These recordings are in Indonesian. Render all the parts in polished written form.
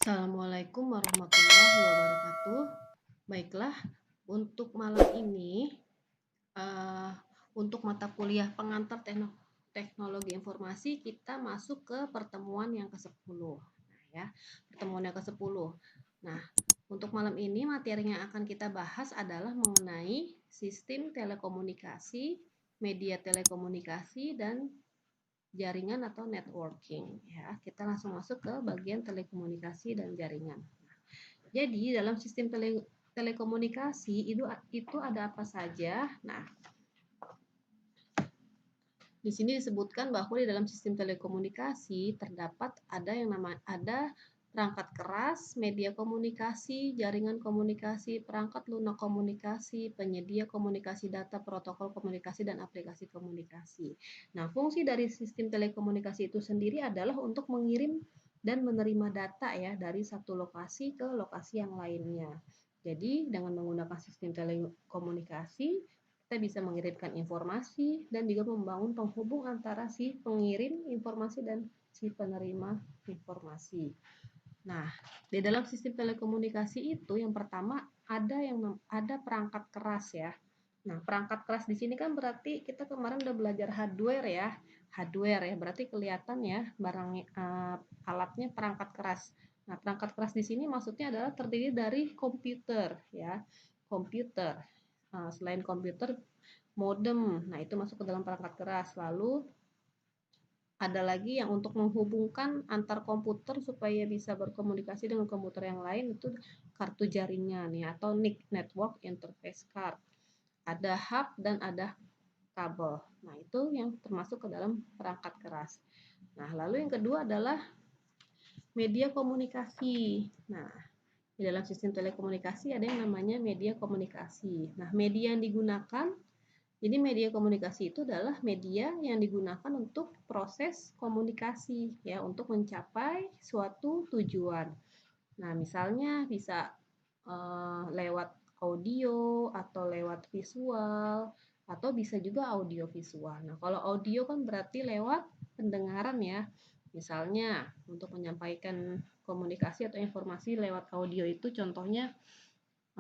Assalamualaikum warahmatullahi wabarakatuh. Baiklah, untuk malam ini, eee, untuk mata kuliah pengantar teknologi informasi, kita masuk ke pertemuan yang ke-10. Nah ya, pertemuan yang ke-10. Nah, untuk malam ini materi yang akan kita bahas adalah mengenai sistem telekomunikasi, media telekomunikasi, dan jaringan atau networking ya. Kita langsung masuk ke bagian telekomunikasi dan jaringan. Jadi dalam sistem telekomunikasi itu ada apa saja? Nah, di sini disebutkan bahwa di dalam sistem telekomunikasi terdapat ada perangkat keras, media komunikasi, jaringan komunikasi, perangkat lunak komunikasi, penyedia komunikasi data, protokol komunikasi, dan aplikasi komunikasi. Nah, fungsi dari sistem telekomunikasi itu sendiri adalah untuk mengirim dan menerima data ya dari satu lokasi ke lokasi yang lainnya. Jadi, dengan menggunakan sistem telekomunikasi, kita bisa mengirimkan informasi dan juga membangun penghubung antara si pengirim informasi dan si penerima informasi. Nah, di dalam sistem telekomunikasi itu yang pertama ada perangkat keras ya. Nah, perangkat keras di sini kan berarti kita kemarin udah belajar hardware ya. Hardware ya, berarti kelihatan ya alatnya perangkat keras. Nah, perangkat keras di sini maksudnya adalah terdiri dari komputer ya. Komputer. Selain komputer, modem. Nah, itu masuk ke dalam perangkat keras. Lalu ada lagi yang untuk menghubungkan antar komputer supaya bisa berkomunikasi dengan komputer yang lain itu kartu jaringan ya atau NIC Network Interface Card. Ada hub dan ada kabel. Nah, itu yang termasuk ke dalam perangkat keras. Nah, lalu yang kedua adalah media komunikasi. Nah, di dalam sistem telekomunikasi ada yang namanya media komunikasi. Nah, media yang digunakan jadi media komunikasi itu adalah media yang digunakan untuk proses komunikasi ya untuk mencapai suatu tujuan. Nah, misalnya bisa lewat audio atau lewat visual atau bisa juga audio visual. Nah, kalau audio kan berarti lewat pendengaran ya. Misalnya untuk menyampaikan komunikasi atau informasi lewat audio itu contohnya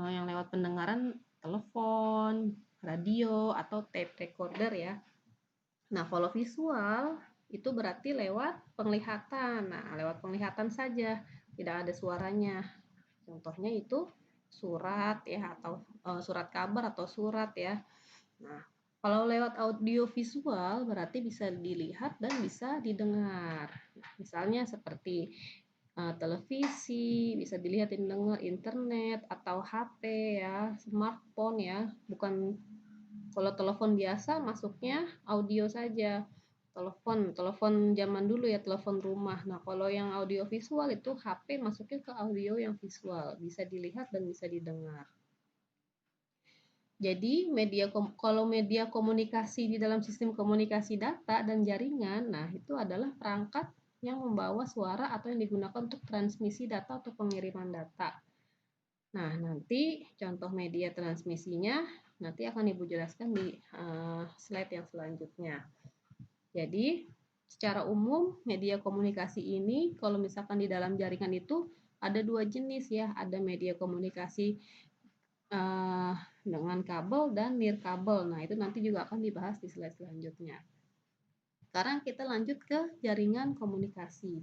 yang lewat pendengaran telepon, radio, atau tape recorder ya. Nah, kalau visual itu berarti lewat penglihatan. Nah, lewat penglihatan saja, tidak ada suaranya. Contohnya itu surat ya atau surat kabar atau surat ya. Nah, kalau lewat audio visual berarti bisa dilihat dan bisa didengar. Misalnya seperti televisi, bisa dilihat dan dengar internet atau HP ya, smartphone ya. Bukan kalau telepon biasa masuknya audio saja. Telepon zaman dulu ya, telepon rumah. Nah, kalau yang audio visual itu HP masuknya ke audio yang visual, bisa dilihat dan bisa didengar. Jadi kalau media komunikasi di dalam sistem komunikasi data dan jaringan, nah itu adalah perangkat yang membawa suara atau yang digunakan untuk transmisi data atau pengiriman data. Nah, nanti contoh media transmisinya nanti akan Ibu jelaskan di slide yang selanjutnya. Jadi, secara umum media komunikasi ini kalau misalkan di dalam jaringan itu ada dua jenis ya, ada media komunikasi dengan kabel dan nirkabel. Nah, itu nanti juga akan dibahas di slide selanjutnya. Sekarang kita lanjut ke jaringan komunikasi.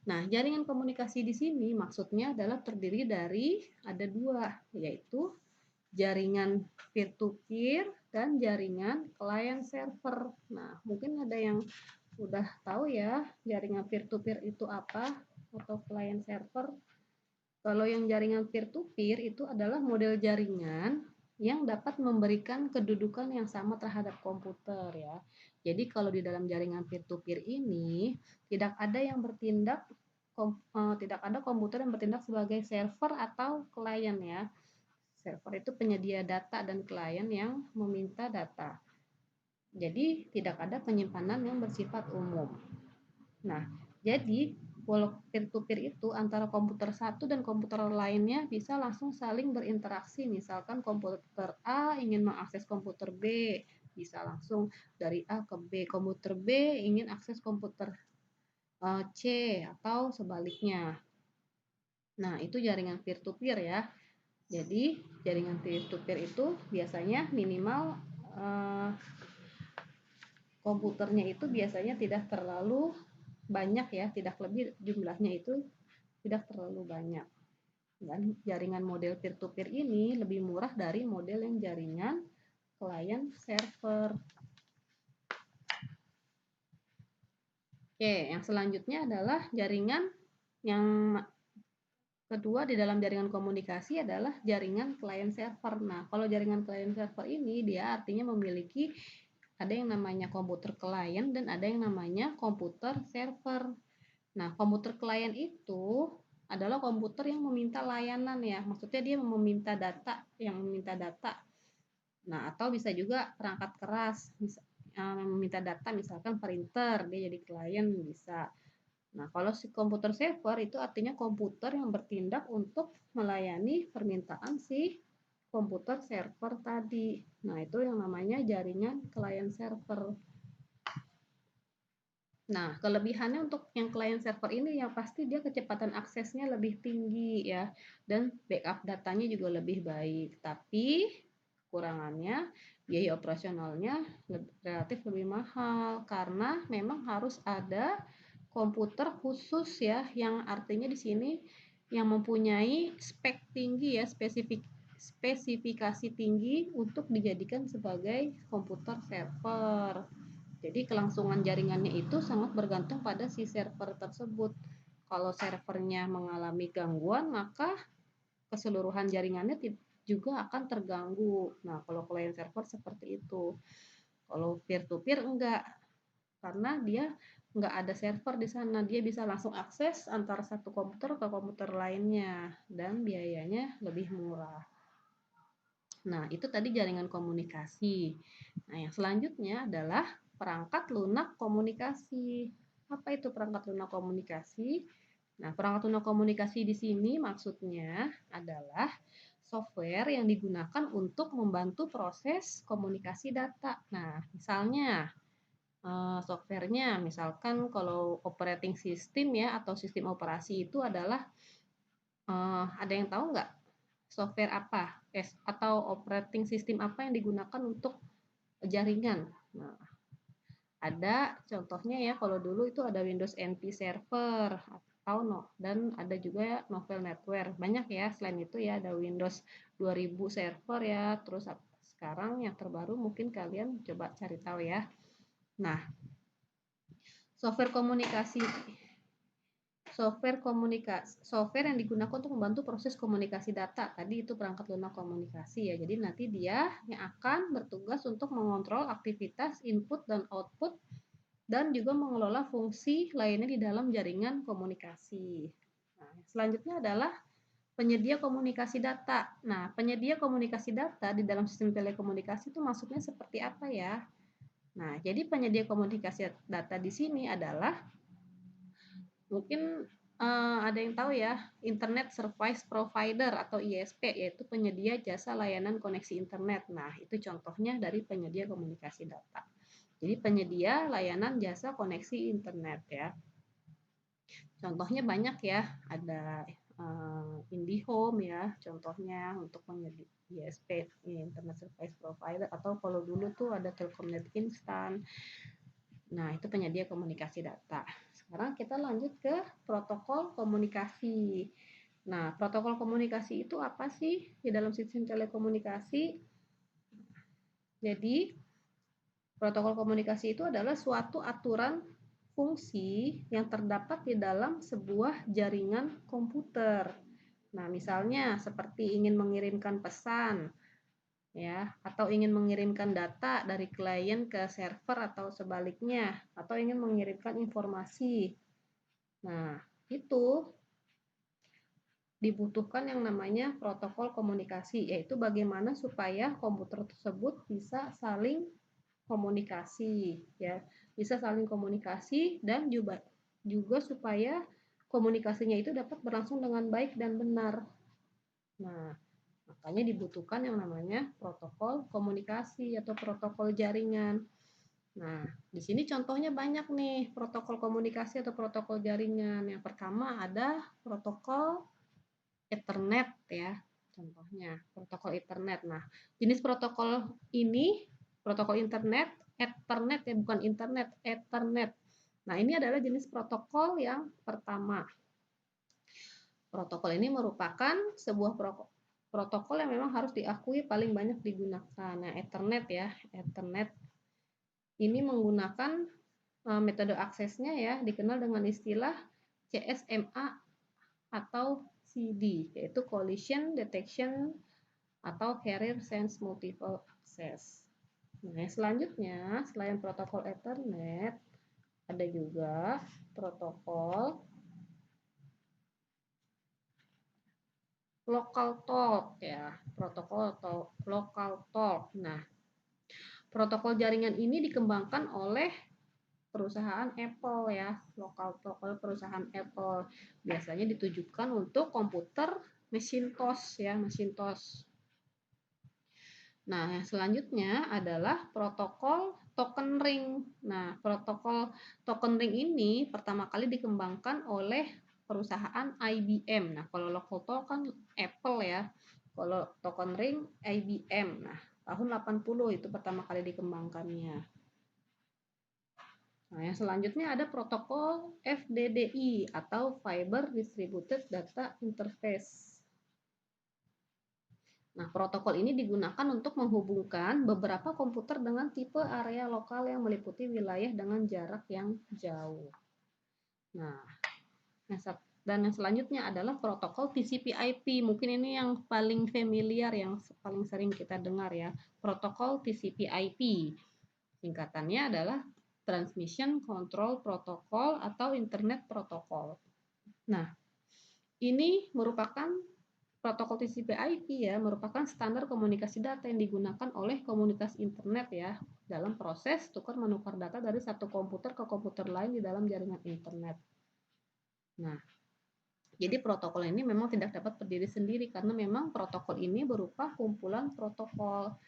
Nah, jaringan komunikasi di sini maksudnya adalah terdiri dari ada dua, yaitu jaringan peer-to-peer dan jaringan client server. Nah, mungkin ada yang udah tahu ya jaringan peer-to-peer itu apa atau client server. Kalau yang jaringan peer-to-peer itu adalah model jaringan yang dapat memberikan kedudukan yang sama terhadap komputer ya. Jadi kalau di dalam jaringan peer-to-peer ini tidak ada yang bertindak tidak ada komputer yang bertindak sebagai server atau klien ya. Server itu penyedia data dan klien yang meminta data. Jadi tidak ada penyimpanan yang bersifat umum. Nah, jadi walau peer-to-peer itu antara komputer satu dan komputer lainnya bisa langsung saling berinteraksi. Misalkan komputer A ingin mengakses komputer B, bisa langsung dari A ke B. Komputer B ingin akses komputer C atau sebaliknya. Nah, itu jaringan peer-to-peer ya. Jadi, jaringan peer-to-peer itu biasanya minimal komputernya itu biasanya tidak terlalu banyak ya, tidak lebih jumlahnya itu tidak terlalu banyak. Dan jaringan model peer-to-peer ini lebih murah dari model yang jaringan client server. Oke, yang selanjutnya adalah jaringan yang kedua di dalam jaringan komunikasi adalah jaringan client server. Nah, kalau jaringan client server ini dia artinya memiliki ada yang namanya komputer client dan ada yang namanya komputer server. Nah, komputer client itu adalah komputer yang meminta layanan ya. Maksudnya dia meminta data, yang meminta data. Nah, atau bisa juga perangkat keras, meminta data misalkan printer, dia jadi klien bisa. Nah, kalau si komputer server itu artinya komputer yang bertindak untuk melayani permintaan si komputer server tadi. Nah, itu yang namanya jaringan client server. Nah, kelebihannya untuk yang client server ini yang pasti dia kecepatan aksesnya lebih tinggi ya, dan backup datanya juga lebih baik. Tapi kurangannya biaya operasionalnya relatif lebih mahal karena memang harus ada komputer khusus ya, yang artinya di sini yang mempunyai spek tinggi ya, spesifikasi tinggi untuk dijadikan sebagai komputer server. Jadi kelangsungan jaringannya itu sangat bergantung pada si server tersebut. Kalau servernya mengalami gangguan, maka keseluruhan jaringannya juga akan terganggu. Nah, kalau client server seperti itu. Kalau peer-to-peer enggak, karena dia enggak ada server di sana. Dia bisa langsung akses antara satu komputer ke komputer lainnya dan biayanya lebih murah. Nah, itu tadi jaringan komunikasi. Nah, yang selanjutnya adalah perangkat lunak komunikasi. Apa itu perangkat lunak komunikasi? Nah, perangkat lunak komunikasi di sini maksudnya adalah software yang digunakan untuk membantu proses komunikasi data. Nah, misalnya softwarenya, misalkan kalau operating system ya atau sistem operasi itu adalah ada yang tahu nggak software apa atau operating system apa yang digunakan untuk jaringan? Nah, ada contohnya ya, kalau dulu itu ada Windows NT Server atau dan ada juga Novel Network. Banyak ya, selain itu ya ada Windows 2000 Server ya, terus sekarang yang terbaru mungkin kalian coba cari tahu ya. Nah, software software yang digunakan untuk membantu proses komunikasi data. Tadi itu perangkat lunak komunikasi ya. Jadi nanti dia yang akan bertugas untuk mengontrol aktivitas input dan output dan juga mengelola fungsi lainnya di dalam jaringan komunikasi. Nah, selanjutnya adalah penyedia komunikasi data. Nah, penyedia komunikasi data di dalam sistem telekomunikasi itu maksudnya seperti apa ya? Nah, jadi penyedia komunikasi data di sini adalah mungkin ada yang tahu ya, Internet Service Provider atau ISP, yaitu penyedia jasa layanan koneksi internet. Nah, itu contohnya dari penyedia komunikasi data. Jadi penyedia layanan jasa koneksi internet ya. Contohnya banyak ya, ada IndiHome ya, contohnya untuk penyedia ISP, Internet Service Provider, atau kalau dulu tuh ada Telkomnet Instan. Nah, itu penyedia komunikasi data. Sekarang kita lanjut ke protokol komunikasi. Nah, protokol komunikasi itu apa sih di dalam sistem telekomunikasi? Jadi, protokol komunikasi itu adalah suatu aturan fungsi yang terdapat di dalam sebuah jaringan komputer. Nah, misalnya seperti ingin mengirimkan pesan, ya, atau ingin mengirimkan data dari klien ke server atau sebaliknya, atau ingin mengirimkan informasi. Nah, itu dibutuhkan yang namanya protokol komunikasi, yaitu bagaimana supaya komputer tersebut bisa saling komunikasi, ya, bisa saling komunikasi dan juga supaya komunikasinya itu dapat berlangsung dengan baik dan benar. Nah, makanya dibutuhkan yang namanya protokol komunikasi atau protokol jaringan. Nah, di sini contohnya banyak nih protokol komunikasi atau protokol jaringan. Yang pertama ada protokol Ethernet ya, contohnya protokol Ethernet. Nah, jenis protokol ini, protokol internet, Ethernet ya, bukan internet, Ethernet. Nah, ini adalah jenis protokol yang pertama. Protokol ini merupakan sebuah protokol yang memang harus diakui paling banyak digunakan. Nah, Ethernet ya, Ethernet ini menggunakan metode aksesnya ya, dikenal dengan istilah CSMA atau CD, yaitu Collision Detection atau Carrier Sense Multiple Access. Nah, selanjutnya selain protokol Ethernet, ada juga protokol local talk ya, protokol atau local talk. Nah, protokol jaringan ini dikembangkan oleh perusahaan Apple ya, local talk oleh perusahaan Apple. Biasanya ditujukan untuk komputer Macintosh ya, Macintosh. Nah, yang selanjutnya adalah protokol token ring. Nah, protokol token ring ini pertama kali dikembangkan oleh perusahaan IBM. Nah, kalau local talk kan Apple ya. Kalau token ring IBM. Nah, tahun 80 itu pertama kali dikembangkannya. Nah, yang selanjutnya ada protokol FDDI atau Fiber Distributed Data Interface. Nah, protokol ini digunakan untuk menghubungkan beberapa komputer dengan tipe area lokal yang meliputi wilayah dengan jarak yang jauh. Nah, dan yang selanjutnya adalah protokol TCP/IP. Mungkin ini yang paling familiar, yang paling sering kita dengar ya. Protokol TCP/IP. Singkatannya adalah Transmission Control Protocol atau Internet Protocol. Nah, ini merupakan protokol TCP/IP ya, merupakan standar komunikasi data yang digunakan oleh komunitas internet ya dalam proses tukar-menukar data dari satu komputer ke komputer lain di dalam jaringan internet. Nah, jadi protokol ini memang tidak dapat berdiri sendiri karena memang protokol ini berupa kumpulan protokol.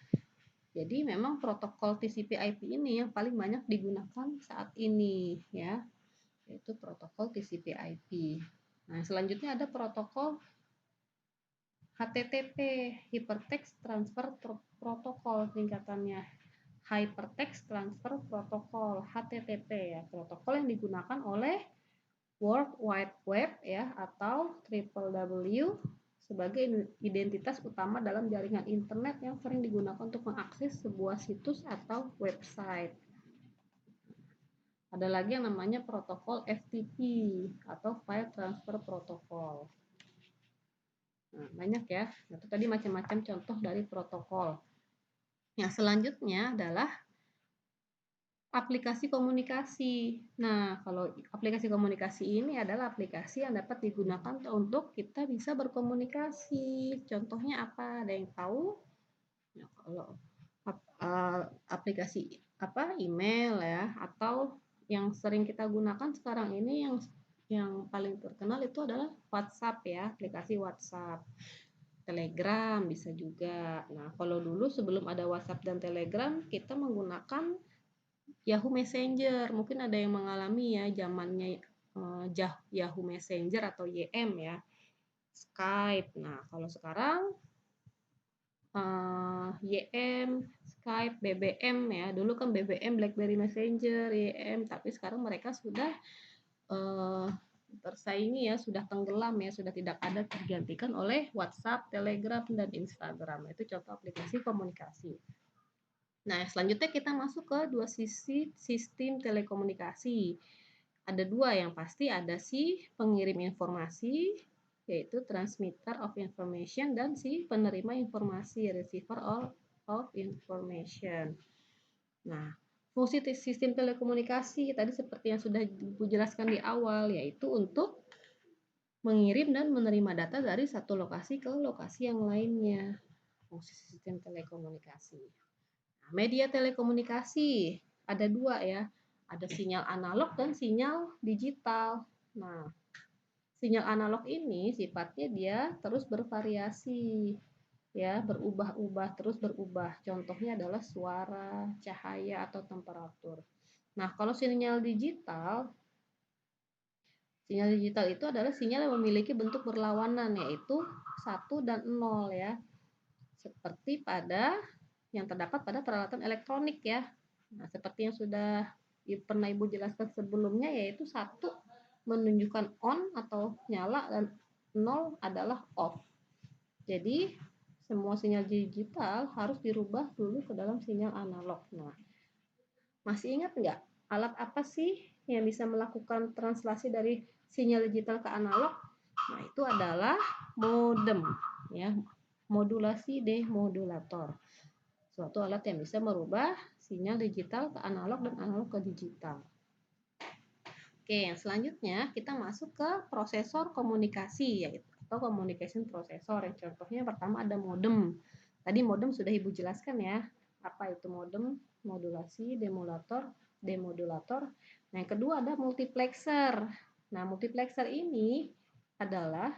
Jadi memang protokol TCP/IP ini yang paling banyak digunakan saat ini ya, yaitu protokol TCP/IP. Nah, selanjutnya ada protokol HTTP, Hypertext Transfer Protocol singkatannya. Hypertext Transfer Protocol, HTTP ya, protokol yang digunakan oleh World Wide Web ya atau www sebagai identitas utama dalam jaringan internet yang sering digunakan untuk mengakses sebuah situs atau website. Ada lagi yang namanya protokol FTP atau File Transfer Protocol. Nah, banyak ya. Itu tadi macam-macam contoh dari protokol. Yang selanjutnya adalah aplikasi komunikasi. Nah, kalau aplikasi komunikasi ini adalah aplikasi yang dapat digunakan untuk kita bisa berkomunikasi. Contohnya apa? Ada yang tahu? Ya, kalau aplikasi apa? Email ya, atau yang sering kita gunakan sekarang ini yang paling terkenal itu adalah WhatsApp ya, aplikasi WhatsApp. Telegram bisa juga. Nah, kalau dulu sebelum ada WhatsApp dan Telegram, kita menggunakan Yahoo Messenger. Mungkin ada yang mengalami ya zamannya Yahoo Messenger atau YM ya. Skype. Nah, kalau sekarang YM, Skype, BBM ya. Dulu kan BBM BlackBerry Messenger, YM, tapi sekarang mereka sudah tersaingi ya, sudah tenggelam ya, sudah tidak ada, tergantikan oleh WhatsApp, Telegram, dan Instagram. Itu contoh aplikasi komunikasi. Nah, selanjutnya kita masuk ke dua sisi sistem telekomunikasi. Ada dua yang pasti, ada si pengirim informasi, yaitu transmitter of information, dan si penerima informasi, receiver of information. Nah, fungsi sistem telekomunikasi tadi seperti yang sudah dijelaskan di awal, yaitu untuk mengirim dan menerima data dari satu lokasi ke lokasi yang lainnya. Fungsi sistem telekomunikasi. Nah, media telekomunikasi ada dua ya, ada sinyal analog dan sinyal digital. Nah, sinyal analog ini sifatnya dia terus bervariasi ya, berubah-ubah, terus berubah. Contohnya adalah suara, cahaya, atau temperatur. Nah, kalau sinyal digital Sinyal digital itu adalah sinyal yang memiliki bentuk berlawanan, yaitu 1 dan 0 ya. Seperti pada yang terdapat pada peralatan elektronik ya. Nah, seperti yang sudah pernah Ibu jelaskan sebelumnya, yaitu 1 menunjukkan on atau nyala dan 0 adalah off. Jadi, semua sinyal digital harus dirubah dulu ke dalam sinyal analog. Nah, masih ingat nggak alat apa sih yang bisa melakukan translasi dari sinyal digital ke analog? Nah, itu adalah modem ya, modulasi demodulator. Suatu alat yang bisa merubah sinyal digital ke analog dan analog ke digital. Oke, yang selanjutnya kita masuk ke prosesor komunikasi, yaitu atau communication processor. Yang contohnya pertama ada modem. Tadi modem sudah Ibu jelaskan ya. Apa itu modem? Modulasi, demodulator. Nah, yang kedua ada multiplexer. Nah, multiplexer ini adalah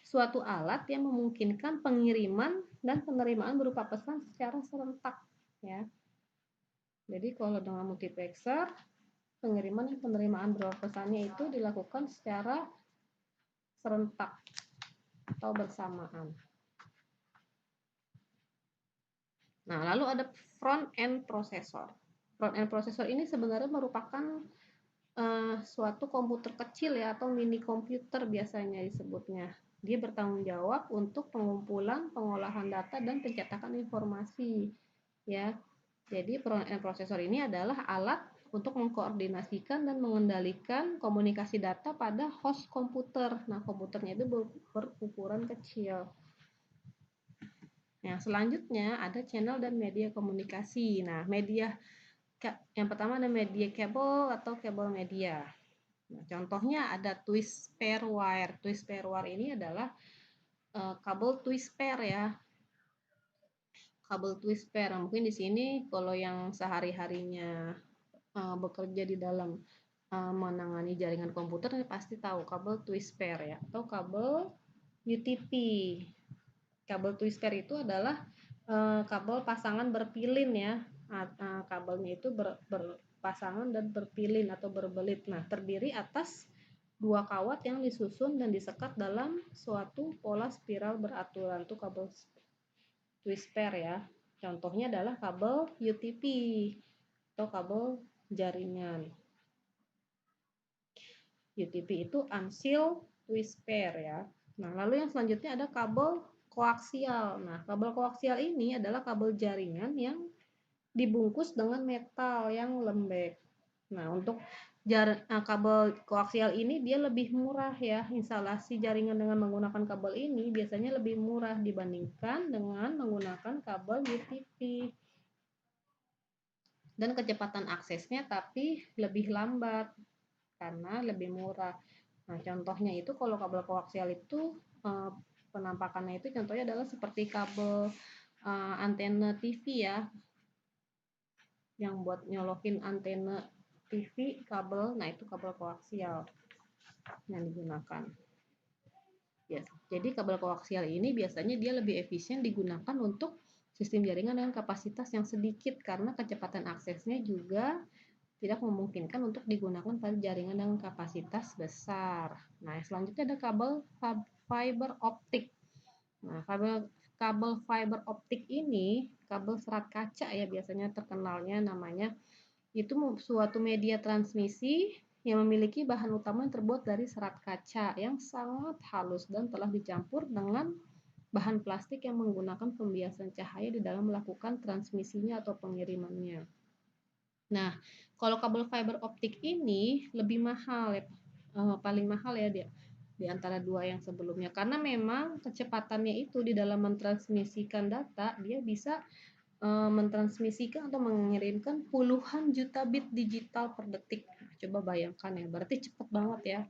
suatu alat yang memungkinkan pengiriman dan penerimaan berupa pesan secara serentak ya. Jadi kalau dengan multiplexer, pengiriman dan penerimaan berupa pesannya itu dilakukan secara serentak atau bersamaan. Nah, lalu ada front end processor. Front end processor ini sebenarnya merupakan suatu komputer kecil ya, atau mini komputer biasanya disebutnya. Dia bertanggung jawab untuk pengumpulan, pengolahan data, dan pencetakan informasi ya. Jadi front end processor ini adalah alat untuk mengkoordinasikan dan mengendalikan komunikasi data pada host komputer. Nah, komputernya itu berukuran kecil. Nah, selanjutnya ada channel dan media komunikasi. Nah, media yang pertama ada media kabel atau kabel media. Nah, contohnya ada twist pair wire. Twist pair wire ini adalah kabel twist pair ya. Kabel twist pair. Nah, mungkin di sini kalau yang sehari-harinya bekerja di dalam menangani jaringan komputer pasti tahu kabel twist pair ya, atau kabel UTP. Kabel twist pair itu adalah kabel pasangan berpilin ya. Kabelnya itu berpasangan dan berpilin atau berbelit. Nah, terdiri atas dua kawat yang disusun dan disekat dalam suatu pola spiral beraturan. Itu kabel twist pair ya. Contohnya adalah kabel UTP atau kabel jaringan. UTP itu unsealed twist pair ya. Nah, lalu yang selanjutnya ada kabel koaksial. Nah, kabel koaksial ini adalah kabel jaringan yang dibungkus dengan metal yang lembek. Nah, untuk kabel koaksial ini dia lebih murah ya. Instalasi jaringan dengan menggunakan kabel ini biasanya lebih murah dibandingkan dengan menggunakan kabel UTP. Dan kecepatan aksesnya tapi lebih lambat karena lebih murah. Nah, contohnya itu kalau kabel koaksial itu penampakannya itu contohnya adalah seperti kabel antena TV ya, yang buat nyolokin antena TV kabel. Nah, itu kabel koaksial yang digunakan. Ya, jadi kabel koaksial ini biasanya dia lebih efisien digunakan untuk sistem jaringan dengan kapasitas yang sedikit karena kecepatan aksesnya juga tidak memungkinkan untuk digunakan pada jaringan dengan kapasitas besar. Nah, selanjutnya ada kabel fiber optik. Nah, kabel fiber optik ini kabel serat kaca ya, biasanya terkenalnya namanya. Itu suatu media transmisi yang memiliki bahan utama yang terbuat dari serat kaca yang sangat halus dan telah dicampur dengan bahan plastik yang menggunakan pembiasan cahaya di dalam melakukan transmisinya atau pengirimannya. Nah, kalau kabel fiber optik ini lebih mahal ya, paling mahal ya dia di antara dua yang sebelumnya, karena memang kecepatannya itu di dalam mentransmisikan data dia bisa mentransmisikan atau mengirimkan puluhan juta bit digital per detik. Coba bayangkan ya, berarti cepat banget ya.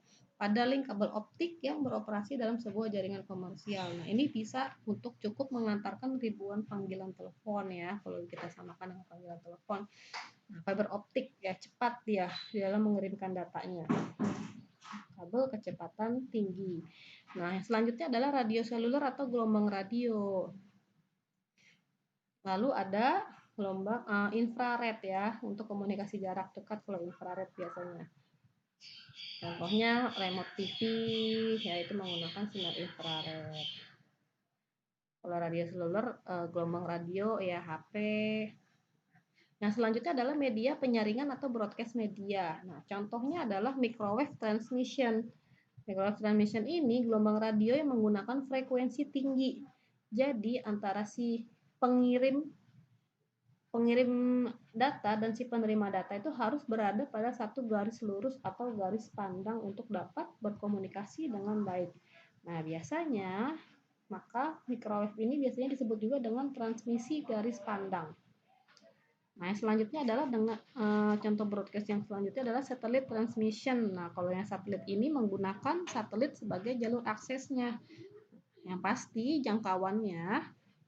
Pada link kabel optik yang beroperasi dalam sebuah jaringan komersial. Nah, ini bisa untuk cukup mengantarkan ribuan panggilan telepon ya, kalau kita samakan dengan panggilan telepon. Nah, fiber optik ya cepat dia di dalam mengirimkan datanya. Kabel kecepatan tinggi. Nah, yang selanjutnya adalah radio seluler atau gelombang radio. Lalu ada gelombang infrared ya, untuk komunikasi jarak dekat kalau infrared biasanya. Contohnya remote TV, yaitu menggunakan sinar infrared. Kalau radio seluler, gelombang radio ya HP. Nah, selanjutnya adalah media penyaringan atau broadcast media. Nah, contohnya adalah microwave transmission. Microwave transmission ini gelombang radio yang menggunakan frekuensi tinggi. Jadi, antara si pengirim data dan si penerima data itu harus berada pada satu garis lurus atau garis pandang untuk dapat berkomunikasi dengan baik. Nah, biasanya maka microwave ini biasanya disebut juga dengan transmisi garis pandang. Nah, yang selanjutnya adalah dengan contoh broadcast yang selanjutnya adalah satellite transmission. Nah, kalau yang satelit ini menggunakan satelit sebagai jalur aksesnya. Yang pasti jangkauannya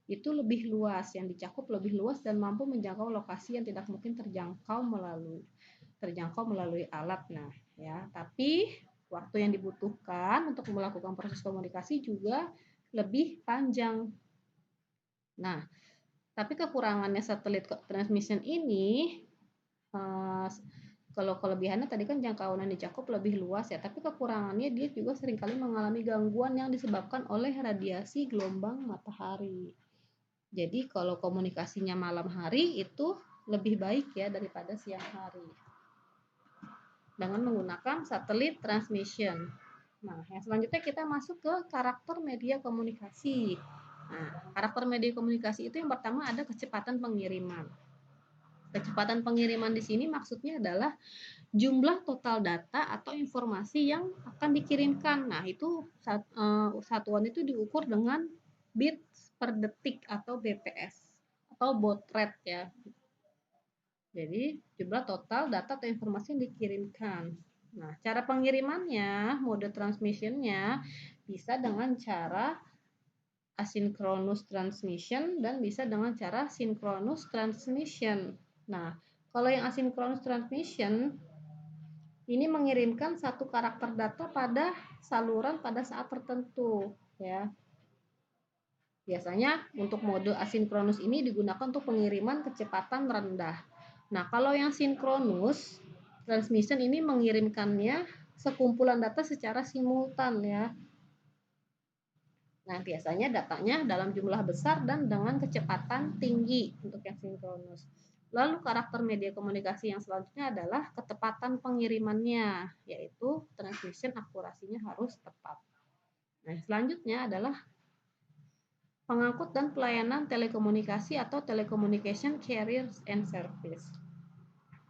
itu lebih luas, yang dicakup lebih luas dan mampu menjangkau lokasi yang tidak mungkin terjangkau melalui alat. Nah, ya, tapi waktu yang dibutuhkan untuk melakukan proses komunikasi juga lebih panjang. Nah, tapi kekurangannya satelit transmission ini, kalau kelebihannya tadi kan jangkauan yang dicakup lebih luas ya, tapi kekurangannya dia juga seringkali mengalami gangguan yang disebabkan oleh radiasi gelombang matahari. Jadi kalau komunikasinya malam hari itu lebih baik ya daripada siang hari dengan menggunakan satelit transmission. Nah, yang selanjutnya kita masuk ke karakter media komunikasi. Nah, karakter media komunikasi itu yang pertama ada kecepatan pengiriman. Kecepatan pengiriman di sini maksudnya adalah jumlah total data atau informasi yang akan dikirimkan. Nah, itu satuan itu diukur dengan bits per detik atau BPS atau baud rate ya. Jadi, jumlah total data atau informasi yang dikirimkan. Nah, cara pengirimannya, mode transmissionnya bisa dengan cara asynchronous transmission dan bisa dengan cara synchronous transmission. Nah, kalau yang asynchronous transmission ini mengirimkan satu karakter data pada saluran pada saat tertentu, ya. Biasanya untuk mode asinkronus ini digunakan untuk pengiriman kecepatan rendah. Nah, kalau yang sinkronus transmission ini mengirimkannya sekumpulan data secara simultan ya. Nah, biasanya datanya dalam jumlah besar dan dengan kecepatan tinggi untuk yang sinkronus. Lalu karakter media komunikasi yang selanjutnya adalah ketepatan pengirimannya, yaitu transmission akurasinya harus tepat. Nah, selanjutnya adalah pengangkut dan pelayanan telekomunikasi atau telecommunication carriers and service.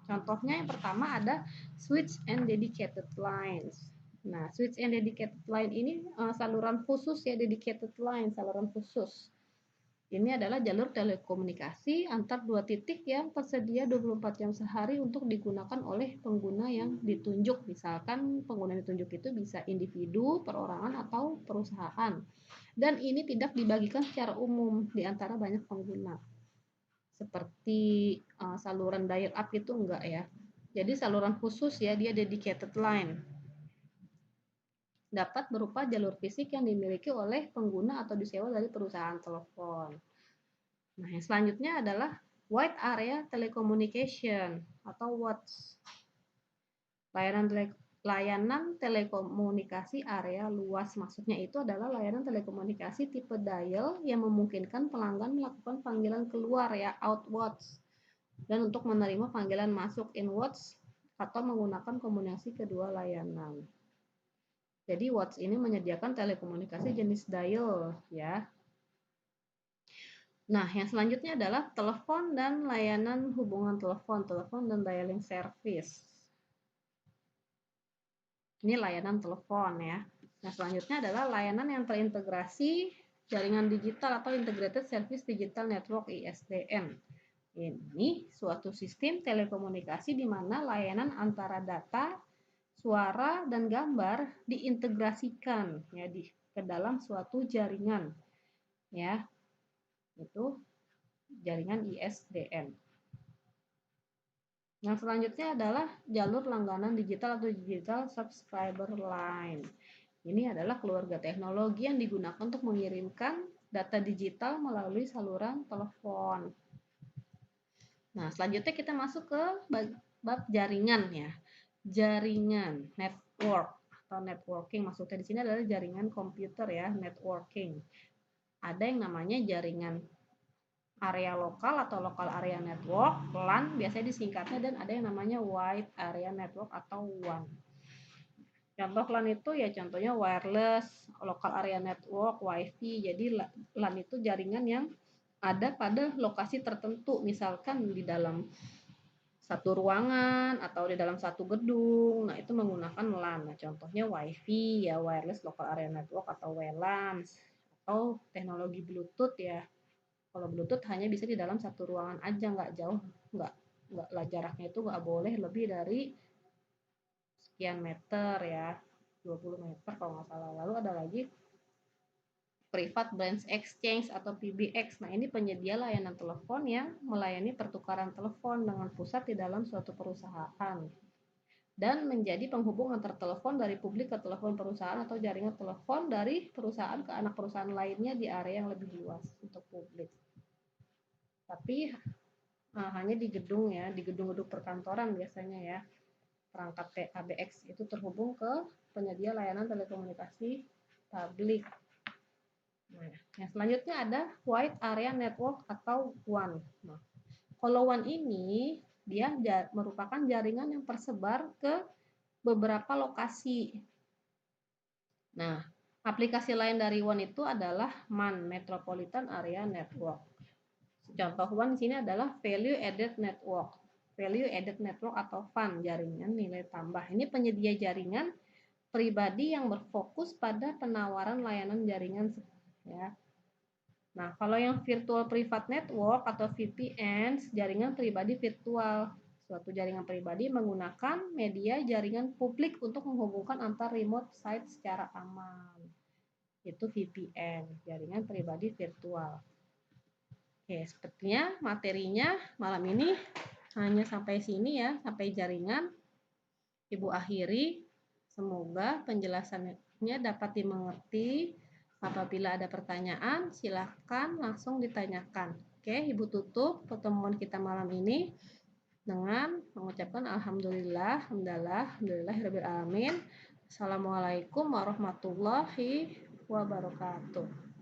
Contohnya yang pertama ada switch and dedicated lines. Nah, switch and dedicated line ini saluran khusus ya, dedicated line, saluran khusus. Ini adalah jalur telekomunikasi antar dua titik yang tersedia 24 jam sehari untuk digunakan oleh pengguna yang ditunjuk. Misalkan pengguna yang ditunjuk itu bisa individu, perorangan, atau perusahaan. Dan ini tidak dibagikan secara umum di antara banyak pengguna. Seperti saluran dial-up itu enggak ya. Jadi saluran khusus ya, dia dedicated line. Dapat berupa jalur fisik yang dimiliki oleh pengguna atau disewa dari perusahaan telepon. Nah, yang selanjutnya adalah wide area telecommunication atau WATS. Layanan telekomunikasi area luas, maksudnya itu adalah layanan telekomunikasi tipe dial yang memungkinkan pelanggan melakukan panggilan keluar ya, outwards, dan untuk menerima panggilan masuk inwards atau menggunakan kombinasi kedua layanan. Jadi WATS ini menyediakan telekomunikasi jenis dial ya. Nah, yang selanjutnya adalah telepon dan layanan hubungan telepon dan dialing service. Ini layanan telepon ya. Nah, selanjutnya adalah layanan yang terintegrasi jaringan digital atau Integrated Service Digital Network ISDN. Ini suatu sistem telekomunikasi di mana layanan antara data, suara, dan gambar diintegrasikan ya ke dalam suatu jaringan. Ya. Itu jaringan ISDN. Yang selanjutnya adalah jalur langganan digital atau digital subscriber line. Ini adalah keluarga teknologi yang digunakan untuk mengirimkan data digital melalui saluran telepon. Nah, selanjutnya kita masuk ke bab jaringan ya. Jaringan, network atau networking. Maksudnya di sini adalah jaringan komputer ya, networking. Ada yang namanya jaringan area lokal atau local area network, LAN biasanya disingkatnya, dan ada yang namanya wide area network atau WAN. Contoh LAN itu ya contohnya wireless, local area network, WiFi. Jadi LAN itu jaringan yang ada pada lokasi tertentu, misalkan di dalam satu ruangan atau di dalam satu gedung. Nah, itu menggunakan LAN. Nah, contohnya WiFi ya, wireless local area network atau WLAN, atau teknologi Bluetooth ya. Kalau Bluetooth hanya bisa di dalam satu ruangan aja, nggak jauh, nggak lah, jaraknya itu nggak boleh lebih dari sekian meter ya, 20 meter kalau nggak salah. Lalu ada lagi Private Branch Exchange atau PBX. Nah, ini penyedia layanan telepon yang melayani pertukaran telepon dengan pusat di dalam suatu perusahaan dan menjadi penghubung antar telepon dari publik ke telepon perusahaan atau jaringan telepon dari perusahaan ke anak perusahaan lainnya di area yang lebih luas untuk publik. Tapi hanya di gedung ya, di gedung-gedung perkantoran biasanya ya. Perangkat PABX itu terhubung ke penyedia layanan telekomunikasi publik. Nah, yang selanjutnya ada wide area network atau WAN. Nah, kalau WAN ini dia merupakan jaringan yang tersebar ke beberapa lokasi. Nah, aplikasi lain dari WAN itu adalah MAN, Metropolitan Area Network. Contoh WAN di sini adalah Value Added Network. Value Added Network atau VAN, jaringan nilai tambah. Ini penyedia jaringan pribadi yang berfokus pada penawaran layanan jaringan ya. Nah, kalau yang Virtual Private Network atau VPN, jaringan pribadi virtual. Suatu jaringan pribadi menggunakan media jaringan publik untuk menghubungkan antar remote site secara aman. Itu VPN, jaringan pribadi virtual. Oke, sepertinya materinya malam ini hanya sampai sini ya, sampai jaringan. Ibu akhiri, semoga penjelasannya dapat dimengerti. Apabila ada pertanyaan, silakan langsung ditanyakan. Oke, Ibu tutup pertemuan kita malam ini dengan mengucapkan alhamdulillah, alhamdulillahirabbil alamin. Assalamualaikum warahmatullahi wabarakatuh.